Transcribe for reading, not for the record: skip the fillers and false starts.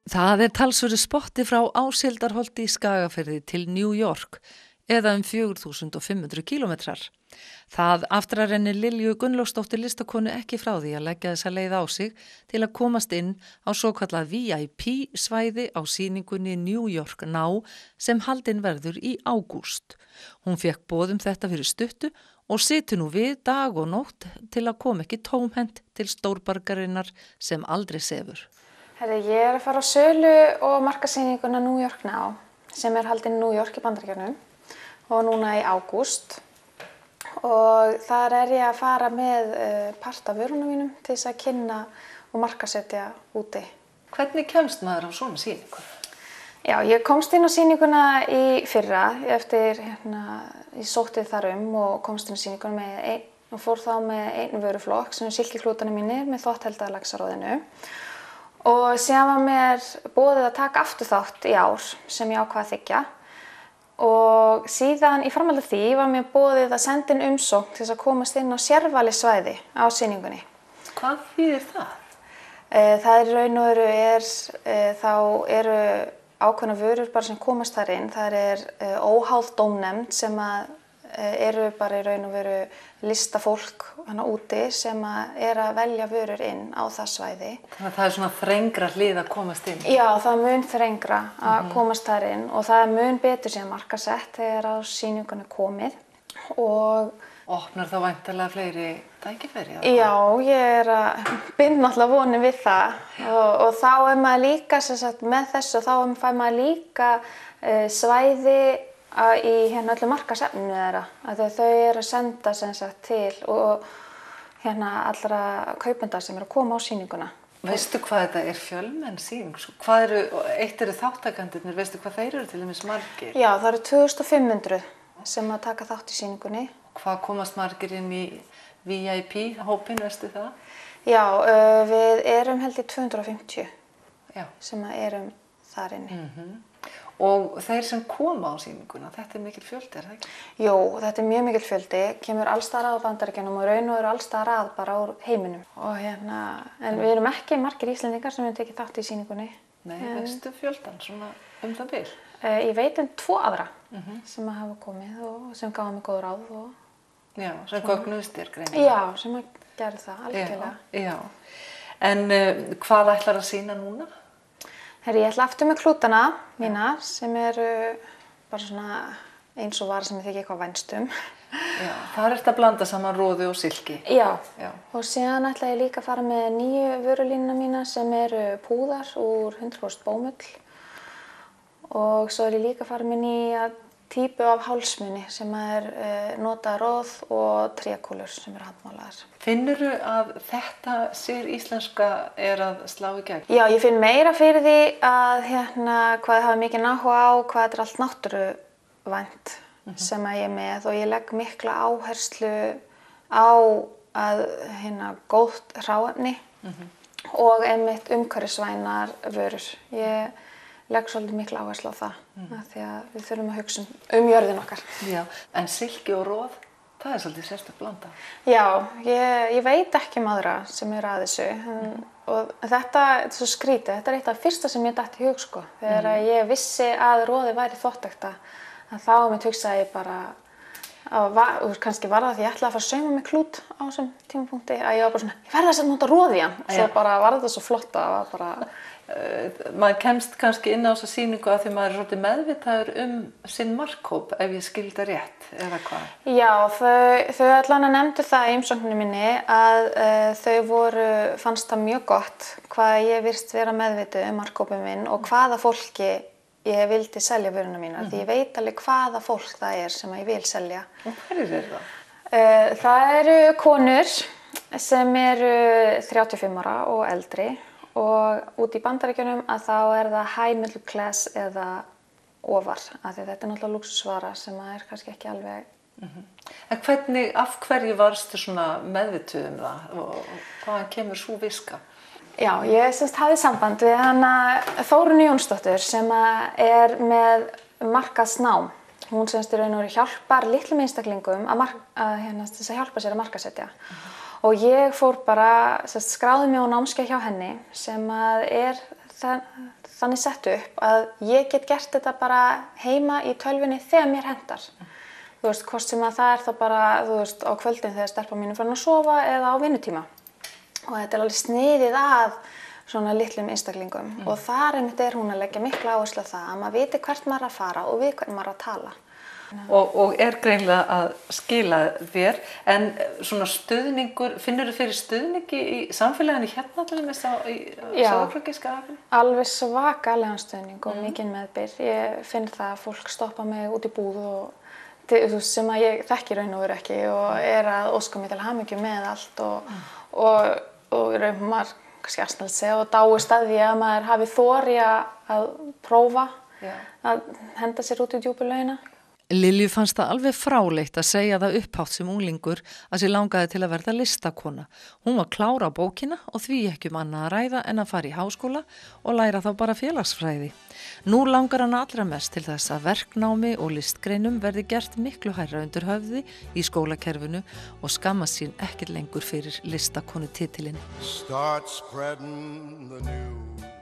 Það talsverður spotti frá Áshildarholti í Skagafirði til New York eða 4500 kílómetrar. Það aftrarrenni Lilju Gunnlaugsdóttur listakonu ekki frá því að leggja þessa leið á sig til að komast inn á svokallað VIP svæði á sýningunni New York Now sem haldin verður í ágúst. Hún fékk boð þetta fyrir stuttu og situr nú við dag og nótt til að koma ekki tómhent til stórborgarinnar sem aldrei sefur. Ég að fara á sölu og markasýninguna New York Now sem haldin í New York í Bandaríkjunum og núna í ágúst. Og þar ég að fara með part af vörunum mínum til þess að kynna og markasetja úti. Hvernig kemst maður á svona sýningu? Já, ég komst inn á sýninguna í fyrra eftir, ég sótti þar og komst inn á sýninguna og fór þá með einn vöruflokk sem silkiklútarnir mínir með þvottheld og síðan var mér boðið að taka aftur þátt í ár sem ég ákvað að þiggja. Og síðan í framhaldi af því var mér boðið að senda inn umsókn til þess að komast inn á sérvalið svæði á sýningunni. Hvað þýðir það? Það í raun og veru þá eru ákveðnar vörur bara sem komast þar inn. Það óháð dómnefnd sem eru bara í raun og veru listafólk úti sem að velja vörur inn á það svæði. Þannig að það svona þrengra hlið að komast inn? Já, það mun þrengra að komast þar inn og það mun betur sem markasett þegar á sýningunni komið. Og opnar þá væntanlega fleiri tækifæri? Já, ég að binda alltaf vonir við það og þá maður líka með þessu, þá fær maður líka svæði í öllum markasefninu þeirra. Þau að senda til og allra kaupenda sem að koma á sýninguna. Veistu hvað þetta fjölmenn sýning? Eitt eru þáttakendur, veistu hvað þeir eru til dæmis margir? Já, það eru 2500 sem að taka þátt í sýningunni. Hvað komast margir inn í VIP-hópinn, veistu það? Já, við erum held í 250 sem erum þar inni. Og þeir sem koma á sýninguna, þetta mikil fjöldi, það ekki? Jú, þetta mjög mikil fjöldi, kemur allstaðar að á Bandaríkjunum og raun og eru allstaðar að bara úr heiminum. Og en við erum ekki margir Íslendingar sem tekið þátt í sýningunni. Nei, veistu fjöldan svona það bil? Ég veit 2 aðra sem hafa komið og sem gáðu mig góð ráð. Já, sem gögnuðust þér greinilega? Já, sem gerði það algjörlega. Já. En hvað ætlar að sýna núna? Ég ætla aftur með klútana mína sem bara svona eins og vara sem ég þykir eitthvað vænst Já, þar að blanda saman roði og silki. Já. Og síðan ætla ég líka að fara með nýju vörulínuna mína sem púðar úr 100% bómull. Og svo ég líka að fara með nýja típu af hálsmuni sem nota roð og trékúlur sem handmálaðar. Finnurðu að þetta sér íslenska að slá í gegn? Já, ég finn meira fyrir því að hvað hafa mikið áhuga á, hvað allt náttúruvænt sem ég með og ég legg mikla áherslu á að gótt hráefni og einmitt umhverfisvænar vörur. Ég legg svolítið mikla áherslu á það því að við þurfum að hugsa jörðin okkar. Já, en silki og roð, það svolítið sérstök blanda. Já, ég veit ekki aðra sem að þessu og þetta svo skrítið, þetta eitt af fyrsta sem ég datt í hug þegar ég vissi að roði væri þvottækta þá hugsaði ég bara kannski var það því ég ætlaði að fara að sauma með klút á þessum tímapunkti að ég var bara svona, ég verði að nota roð í hann og svo bara var þetta svo flott að það var bara maður kemst kannski inn á þessa sýningu að því maður svolítið meðvitaður sinn markhóp ef ég skildi rétt eða hvað? Já, þau allan nefndu það í umsókninni minni að fannst það mjög gott hvað ég virst vera meðvituð markhópið minn og hvaða fólki ég vildi selja vöruna mína því ég veit alveg hvaða fólk það sem ég vil selja. Og hverjir það? Það eru konur sem 35 ára og eldri og út í Bandaríkjunum að þá það high middle class eða ofar af því þetta náttúrulega lúxusvara sem kannski ekki alveg. En af hverju varstu svona meðvituð það og hvaðan kemur sú viska? Já, ég hafði samband við Þórunni Jónsdóttur sem með markaðsnám. Hún í raun og veru hjálpar litlum einstaklingum að hjálpa sér að markaðssetja. Og ég fór bara, skráði mig á námskeið hjá henni sem þannig sett upp að ég get gert þetta bara heima í tölvunni þegar mér hentar. Þú veist, hvort sem að það þá bara, þú veist, á kvöldin þegar stelpa mín farin að sofa eða á vinnutíma. Og þetta alveg sniðið að svona litlum einstaklingum. Og þar einmitt hún að leggja mikla áherslu á það að maður viti hvert maður að fara og við hvern maður að tala. Og greinilega að skila þér, en svona stuðningur, finnur þú fyrir stuðningi í samfélaginu hérna til dæmis í Sauðárkróki, Skagafirði? Alveg svakalegan stuðning og mikinn meðbyr. Ég finn það að fólk stoppa mig út í búð og sem að ég þekki raun og veru ekki og að óska mig til hamingju með allt og raun maður kannski aðsnallt segja og dáist að því að maður hafi þori að prófa að henda sér út í djúpu laugina. Lilju fannst það alveg fráleitt að segja það upphátt sem unglingur að sér langaði til að verða listakona. Hún var klár á bókina og því ekki annað að ræða en að fara í háskóla og læra þá bara félagsfræði. Nú langar hann allra mest til þess að verknámi og listgreinum verði gert miklu hærra undir höfði í skólakerfinu og skammast sín ekkert lengur fyrir listakonu titilinn. Start spreading the news.